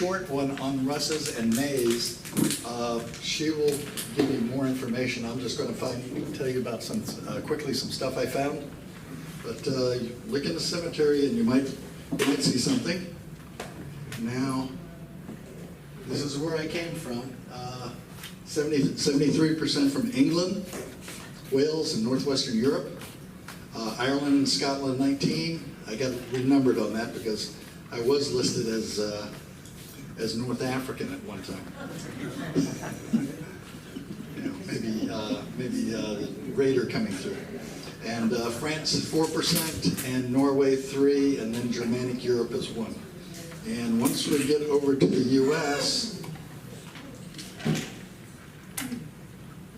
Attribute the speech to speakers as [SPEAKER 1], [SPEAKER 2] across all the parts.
[SPEAKER 1] short one on Russ's and May's. She will give you more information. I'm just going to tell you about some quickly some stuff I found. But look in the cemetery and you might see something. Now, this is where I came from. 73% from England, Wales, and Northwestern Europe. Ireland and Scotland, 19. I got renumbered on that because I was listed as North African at one time. You know, maybe the Raider coming through. And France 4%, and Norway 3%, and then Germanic Europe is 1%. And once we get over to the U.S.,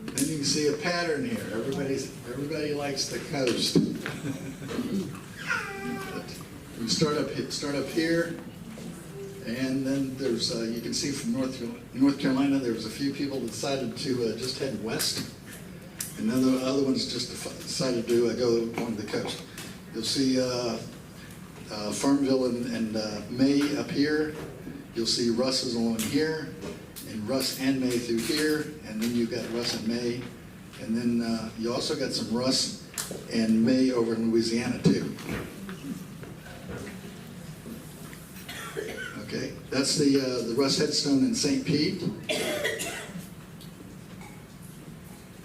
[SPEAKER 1] then you can see a pattern here. Everybody likes the coast. We start up here, and then there's you can see from North Carolina there was a few people that decided to just head west, and then the other ones just decided to go along the coast. You'll see Farmville and May up here. You'll see Russ is along here, and Russ and May through here, and then you've got Russ and May, and then you also got some Russ and May over in Louisiana too. Okay, that's the Russ headstone in St. Pete.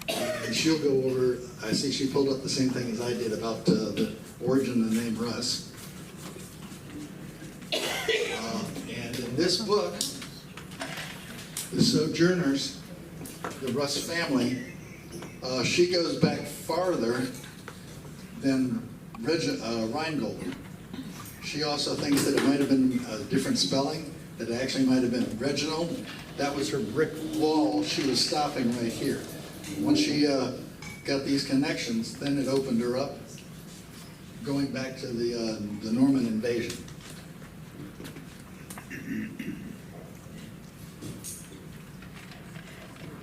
[SPEAKER 1] And she'll go over, I see she pulled up the same thing as I did about the origin of the name Russ. And in this book, the Sojourners, the Russ family, she goes back farther than Rheingold. She also thinks that it might have been a different spelling, that it actually might have been Reginald. That was her brick wall. She was stopping right here. Once she got these connections, then it opened her up, going back to the Norman invasion.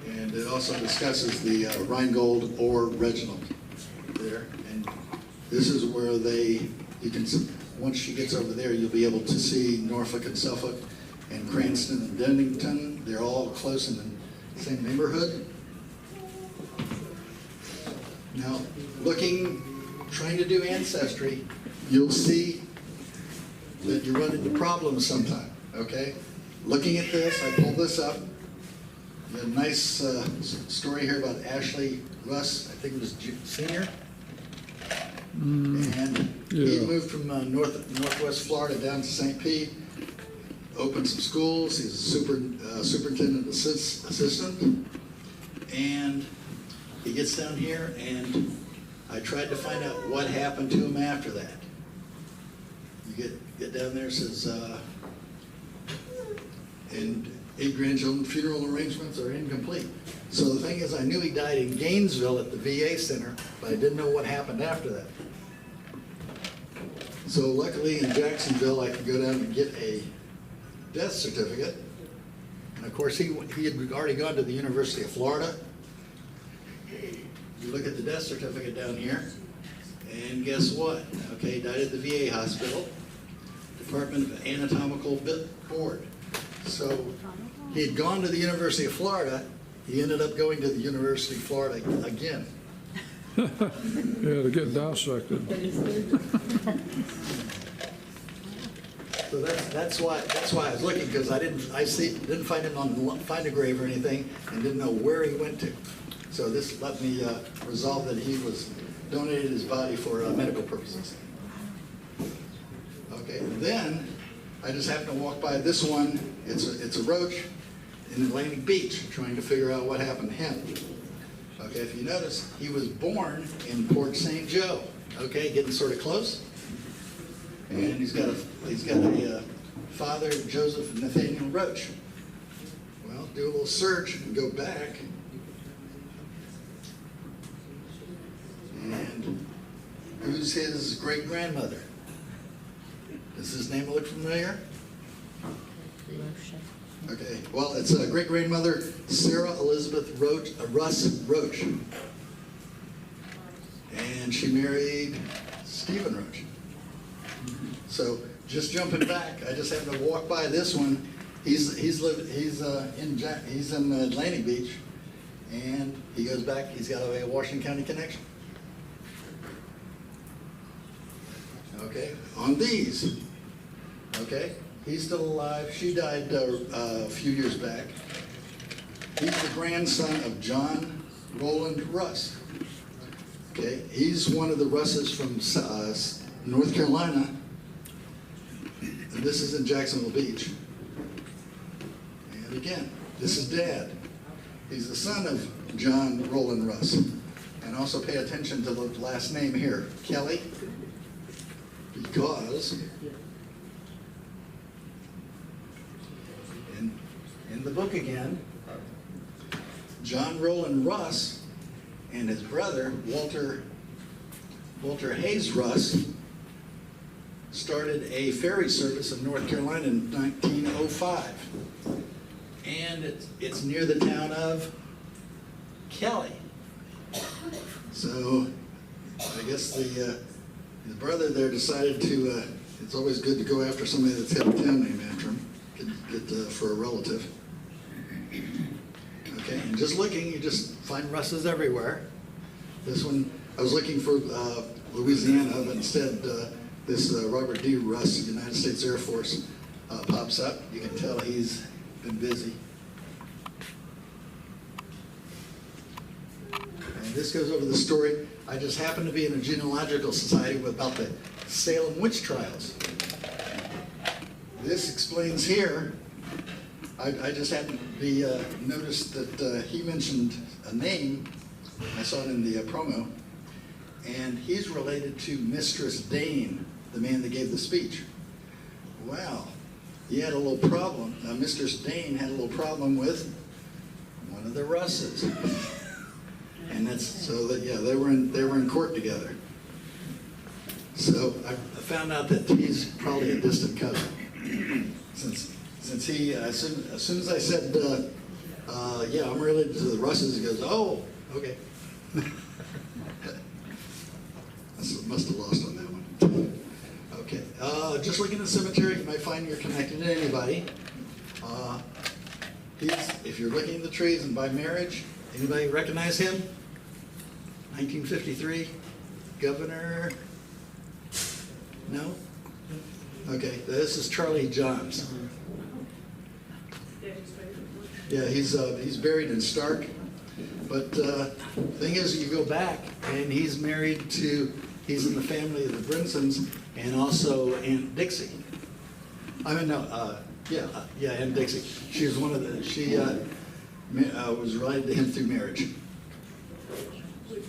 [SPEAKER 1] And it also discusses the Rheingold or Reginald there. And this is where you can, once she gets over there, you'll be able to see Norfolk and Suffolk and Cranston and Dennington. They're all close in the same neighborhood. Now, trying to do ancestry, you'll see that you run into problems sometime, okay? Looking at this, I pulled this up. A nice story here about Ashley Russ, I think it was senior. And he moved from northwest Florida down to St. Pete, opened some schools. He's a superintendent assistant. And he gets down here, and I tried to find out what happened to him after that. You get down there, it says, and 8 grandchildren, funeral arrangements are incomplete. So the thing is, I knew he died in Gainesville at the VA center, but I didn't know what happened after that. So luckily in Jacksonville, I could go down and get a death certificate. And of course, he had already gone to the University of Florida. You look at the death certificate down here, and guess what? Okay, he died at the VA hospital, Department of Anatomical Board. So he had gone to the University of Florida. He ended up going to the University of Florida again.
[SPEAKER 2] Yeah, to get dissected.
[SPEAKER 1] So that's why I was looking, because I didn't find him on Find a Grave or anything, and didn't know where he went to. So this let me resolve that he was donated his body for medical purposes. Okay, then I just happened to walk by this one. It's a roach in Atlantic Beach, trying to figure out what happened to him. Okay, if you notice, he was born in Port St. Joe. Okay, getting sort of close. And he's got a father, Joseph Nathaniel Roach. Well, do a little search and go back. And who's his great-grandmother? Does his name look familiar? Okay, well, it's a great-grandmother, Sarah Elizabeth Roach, Russ Roach. And she married Stephen Roach. So just jumping back, I just happened to walk by this one, He's in Atlantic Beach, and he goes back. He's got a Washington County connection. Okay, on these. Okay, he's still alive. She died a few years back. He's the grandson of John Roland Russ. Okay, he's one of the Russes from North Carolina. And this is in Jacksonville Beach. And again, this is Dad. He's the son of John Roland Russ. And also pay attention to the last name here, Kelly, because in the book again, John Roland Russ and his brother, Walter Hayes Russ, started a ferry service in North Carolina in 1905. And it's near the town of Kelly. So I guess the brother there decided to, it's always good to go after somebody that's got a town name after him, get for a relative. Okay, and just looking, you just find Russes everywhere. This one, I was looking for Louisiana, but instead this Robert D. Russ, United States Air Force, pops up. You can tell he's been busy. And this goes over the story. I just happened to be in a genealogical society about the Salem witch trials. This explains here, I just happened to be noticed that he mentioned a name. I saw it in the promo, and he's related to Mistress Dane, the man that gave the speech. Well, he had a little problem. Mistress Dane had a little problem with one of the Russes, and that's so that they were in court together. So I found out that he's probably a distant cousin, since he as soon as I said yeah, I'm related to the Russes, he goes, oh, okay. Must have lost on that one. Okay, just looking at the cemetery, you might find you're connected to anybody. If you're looking at the trees and by marriage, anybody recognize him? 1953, governor? No? Okay, this is Charlie Johns. Yeah, he's buried in Stark. But the thing is, you go back, and he's in the family of the Brinsons, and also Aunt Dixie. I mean, no, Aunt Dixie. She was one of she was related to him through marriage.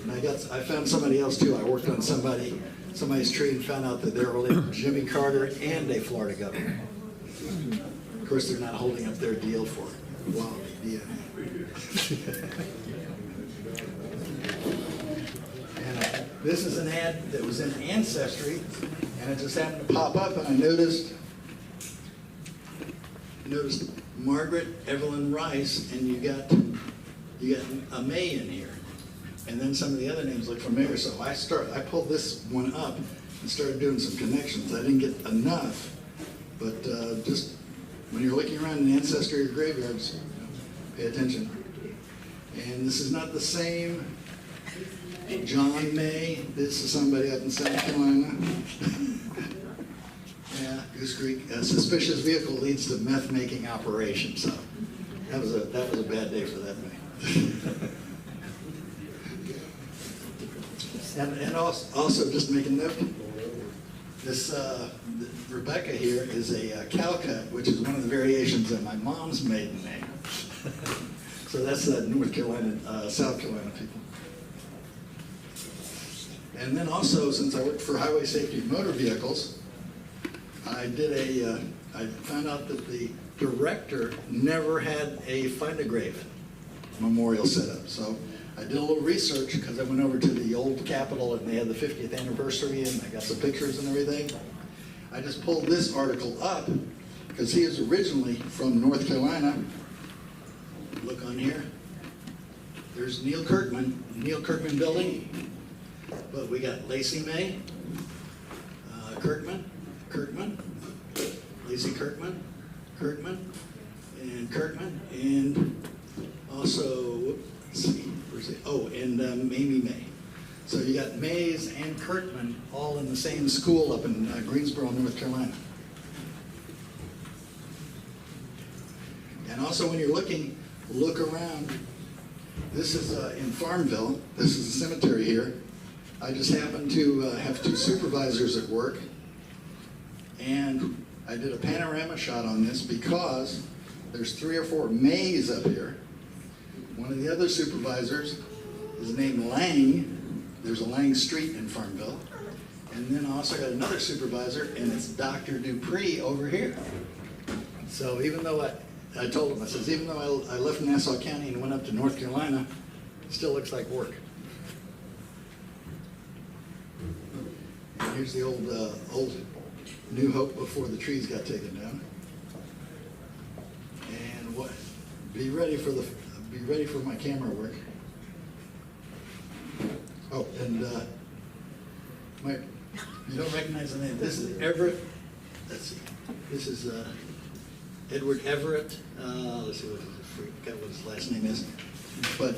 [SPEAKER 1] And I found somebody else too. I worked on somebody's tree and found out that they're related to Jimmy Carter and a Florida governor. Of course, they're not holding up their deal for quality DNA. This is an ad that was in Ancestry, and it just happened to pop up, and I noticed Margaret Evelyn Rice, and you got a May in here, and then some of the other names look familiar. So I pulled this one up and started doing some connections. I didn't get enough, but just when you're looking around in Ancestry or graveyards, pay attention. And this is not the same John May. This is somebody up in South Carolina. Yeah, Goose Creek. A suspicious vehicle leads to meth making operation. So that was a bad day for that May. and also just make a note. This Rebecca here is a Calcut, which is one of the variations of my mom's maiden name. So that's North Carolina, South Carolina people. And then also, since I worked for Highway Safety Motor Vehicles, I found out that the director never had a Find a Grave memorial set up. So I did a little research because I went over to the old Capitol and they had the 50th anniversary and I got some pictures and everything. I just pulled this article up because he is originally from North Carolina. Look on here. There's Neil Kirkman building. But we got Lacey May, Kirkman, Lacey Kirkman, and Kirkman, and also, let's see, where's it? Oh, and Mamie May. So you got Mays and Kirkman all in the same school up in Greensboro, North Carolina. And also when you're looking, look around. This is in Farmville. This is a cemetery here. I just happened to have two supervisors at work, and I did a panorama shot on this because there's 3 or 4 Mays up here. One of the other supervisors is named Lang. There's a Lang Street in Farmville. And then I also got another supervisor, and it's Dr. Dupree over here. So even though I told him, I says, even though I left Nassau County and went up to North Carolina, it still looks like work. And here's the old New Hope before the trees got taken down. And what? Be ready for my camera work. Oh, and you don't recognize the name. This is Everett. Let's see. This is Edward Everett. Let's see what his last name is. But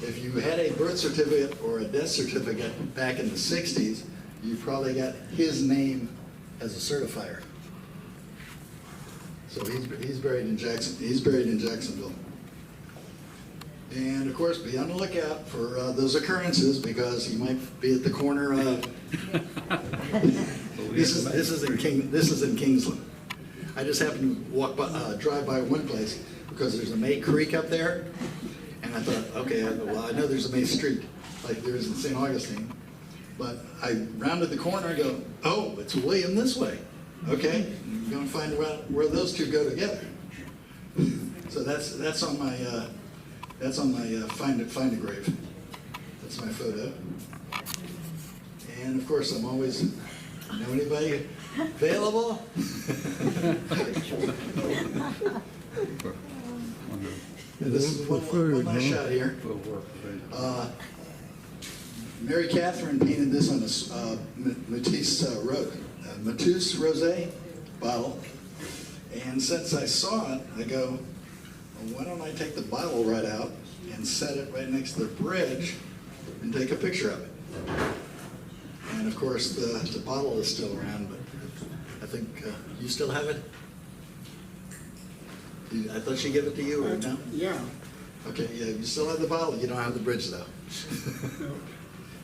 [SPEAKER 1] if you had a birth certificate or a death certificate back in the 60s, you probably got his name as a certifier. So he's buried in Jackson. He's buried in Jacksonville. And of course, be on the lookout for those occurrences because he might be at the corner of. This is in Kingsland. I just happened to drive by one place because there's a May Creek up there, and I thought, okay, well I know there's a May Street like there is in St. Augustine, but I rounded the corner and go, oh, it's William this way. Okay, I'm going to find out where those two go together. So that's on my find a grave. That's my photo. And of course, I'm always, know anybody available? And this is one last shot here. Mary Catherine painted this on a Matisse Rosé bottle. And since I saw it, I go, well, why don't I take the bottle right out and set it right next to the bridge and take a picture of it? And of course, the bottle is still around, but I think you still have it? I thought she gave it to you, or no?
[SPEAKER 3] Yeah.
[SPEAKER 1] Okay, yeah, you still have the bottle, you don't have the bridge, though.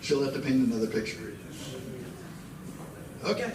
[SPEAKER 1] She'll have to paint another picture. Okay.